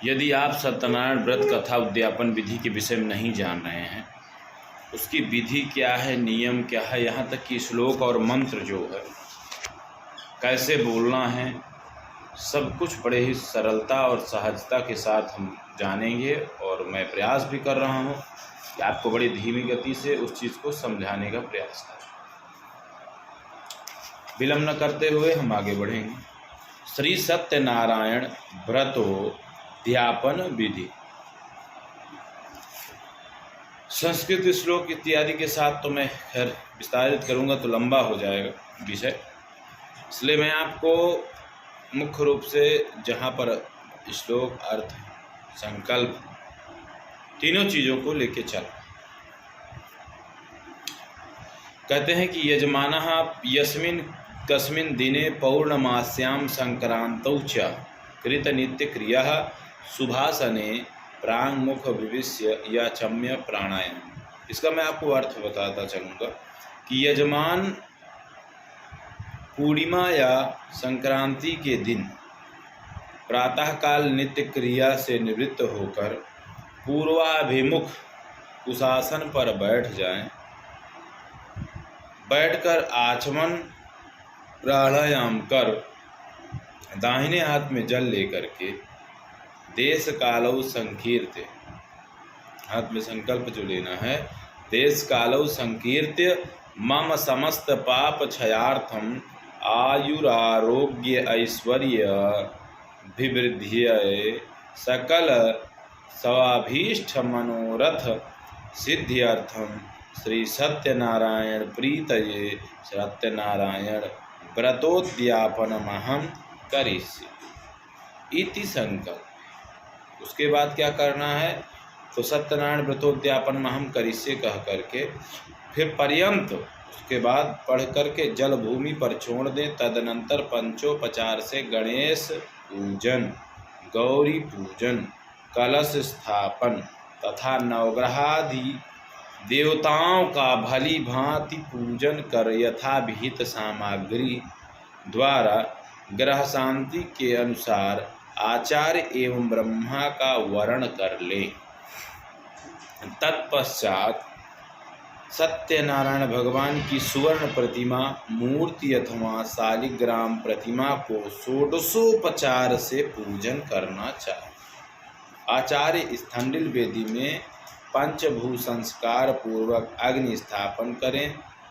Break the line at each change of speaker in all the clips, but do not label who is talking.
यदि आप सत्यनारायण व्रत कथा उद्यापन विधि के विषय में नहीं जान रहे हैं, उसकी विधि क्या है, नियम क्या है, यहाँ तक कि श्लोक और मंत्र जो है कैसे बोलना है, सब कुछ बड़े ही सरलता और सहजता के साथ हम जानेंगे। और मैं प्रयास भी कर रहा हूँ कि आपको बड़ी धीमी गति से उस चीज़ को समझाने का प्रयास करें। विलंब न करते हुए हम आगे बढ़ेंगे। श्री सत्यनारायण व्रतोद्यापन विधि। संस्कृत श्लोक इत्यादि के साथ तो मैं खैर विस्तारित करूंगा तो लंबा हो जाएगा विषय, इसलिए मैं आपको मुख्य रूप से जहाँ पर श्लोक, अर्थ, संकल्प, तीनों चीज़ों को लेके चला। कहते हैं कि यजमानः यस्मिन् कस्मिन् दिने पौर्णमास्यां संक्रांतौ च कृत नित्य क्रिया शुभासने प्रांगमुख विविश्य या चम्य प्राणायाम। इसका मैं आपको अर्थ बताता चलूँगा कि यजमान पूर्णिमा या संक्रांति के दिन प्रातःकाल नित्य क्रिया से निवृत्त होकर पूर्वाभिमुख कुशासन पर बैठ जाएं। बैठकर आचमन प्राणायाम कर दाहिने हाथ में जल लेकर के देश कालौ संकीर्त्य, हाथ में संकल्प जो लेना है, देश कालौ संकीर्त्य मम समस्त पाप क्षयार्थम आयुरारोग्य ऐश्वर्य विवृद्धिये सकल स्वाभीष्ट मनोरथ सिद्ध्यर्थम श्री सत्यनारायण प्रीतये सत्यनारायण व्रतोद्यापनमहं करिष्ये इति संकल्प। उसके बाद क्या करना है, तो सत्यनारायण व्रतोद्यापनमहं करिष्ये कह करके फिर पर्यंत उसके बाद पढ़ करके जल भूमि पर छोड़ दें। तदनंतर पंचोपचार से गणेश पूजन, गौरी पूजन, कलश स्थापन तथा नवग्रहादि देवताओं का भली भांति पूजन कर यथाविहित सामग्री द्वारा ग्रह शांति के अनुसार आचार्य एवं ब्रह्मा का वर्ण कर ले। तत्पश्चात सत्यनारायण भगवान की सुवर्ण प्रतिमा, मूर्ति अथवा शालिग्राम प्रतिमा को षोडशोपचार से पूजन करना चाहिए। आचार्य स्थंडिल वेदी में पंचभू संस्कार पूर्वक अग्नि स्थापन करें।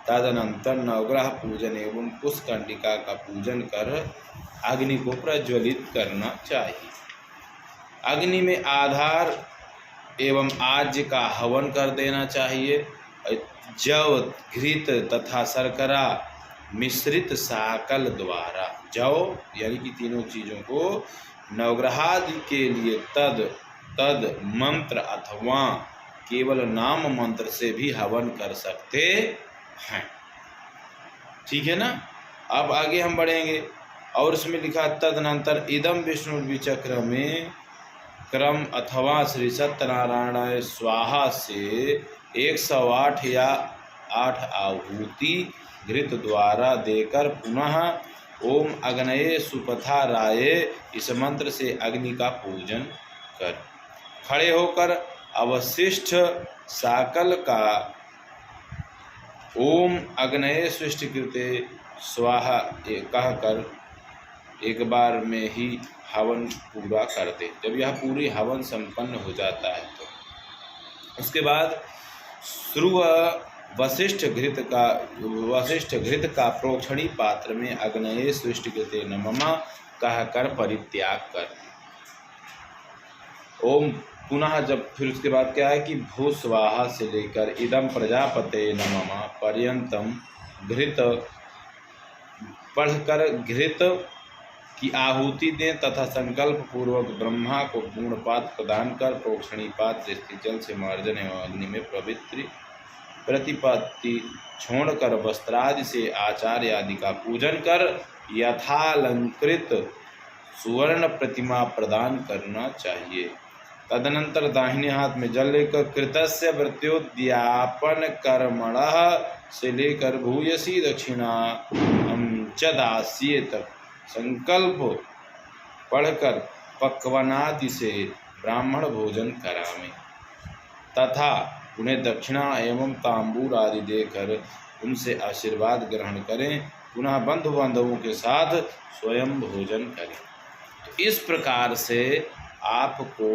तदनंतर नवग्रह पूजन एवं पुष्कंडिका का पूजन कर अग्नि को प्रज्वलित करना चाहिए। अग्नि में आधार एवं आज्य का हवन कर देना चाहिए। जव, घृत तथा शर्करा मिश्रित साकल द्वारा, जव यानी कि तीनों चीज़ों को नवग्रहादि के लिए तद मंत्र अथवा केवल नाम मंत्र से भी हवन कर सकते हैं। ठीक है ना। अब आगे हम बढ़ेंगे और इसमें लिखा तदनंतर इदम विष्णु विचक्र में क्रम अथवा श्री सत्यनारायण स्वाहा से 108 या 8 आहुति घृत द्वारा देकर पुनः ओम अग्नये सुपथा राये इस मंत्र से अग्नि का पूजन कर खड़े होकर अवशिष्ट साकल का ओम अग्नये सृष्टिकृते स्वाहा कहकर एक बार में ही हवन पूरा कर दे। जब यह पूरी हवन संपन्न हो जाता है तो उसके बाद श्रुव वशिष्ठ घृत का प्रोक्षणी पात्र में अग्नये सृष्टिकृते नमः कहकर परित्याग कर ओम पुनः जब फिर उसके बाद क्या है कि भू स्वाहा से लेकर इदम प्रजापते नमः पर्यंतम घृत पढ़कर घृत की आहुति दें तथा संकल्प पूर्वक ब्रह्मा को पूर्णपात प्रदान कर प्रोक्षणी पात्र स्थित जल से मार्जन एवं अग्नि में पवित्र प्रतिपत्ति छोड़कर वस्त्रादि से आचार्य आदि का पूजन कर यथालंकृत सुवर्ण प्रतिमा प्रदान करना चाहिए। तदनंतर दाहिने हाथ में जल लेकर कृतस्य व्रतोद्यापन कर्मणः से लेकर भूयसी दक्षिणा च दास्ये तक संकल्प पढ़कर पक्वनादि से ब्राह्मण भोजन करावें तथा उन्हें दक्षिणा एवं तांबूल आदि देकर उनसे आशीर्वाद ग्रहण करें। पुनः बंधु बांधवों के साथ स्वयं भोजन करें। तो इस प्रकार से आपको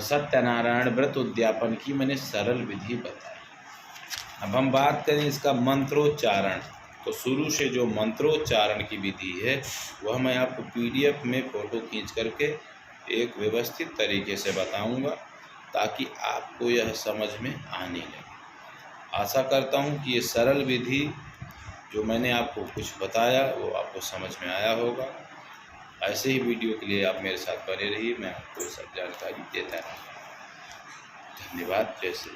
सत्यनारायण व्रत उद्यापन की मैंने सरल विधि बताई। अब हम बात करें इसका मंत्रोच्चारण। तो शुरू से जो मंत्रोच्चारण की विधि है वह मैं आपको PDF में फ़ोटो खींच करके एक व्यवस्थित तरीके से बताऊंगा ताकि आपको यह समझ में आने लगे। आशा करता हूं कि ये सरल विधि जो मैंने आपको कुछ बताया वो आपको समझ में आया होगा। ऐसे ही वीडियो के लिए आप मेरे साथ बने रहिए, मैं आपको सब जानकारी देता रहूँगा। धन्यवाद। जय श्री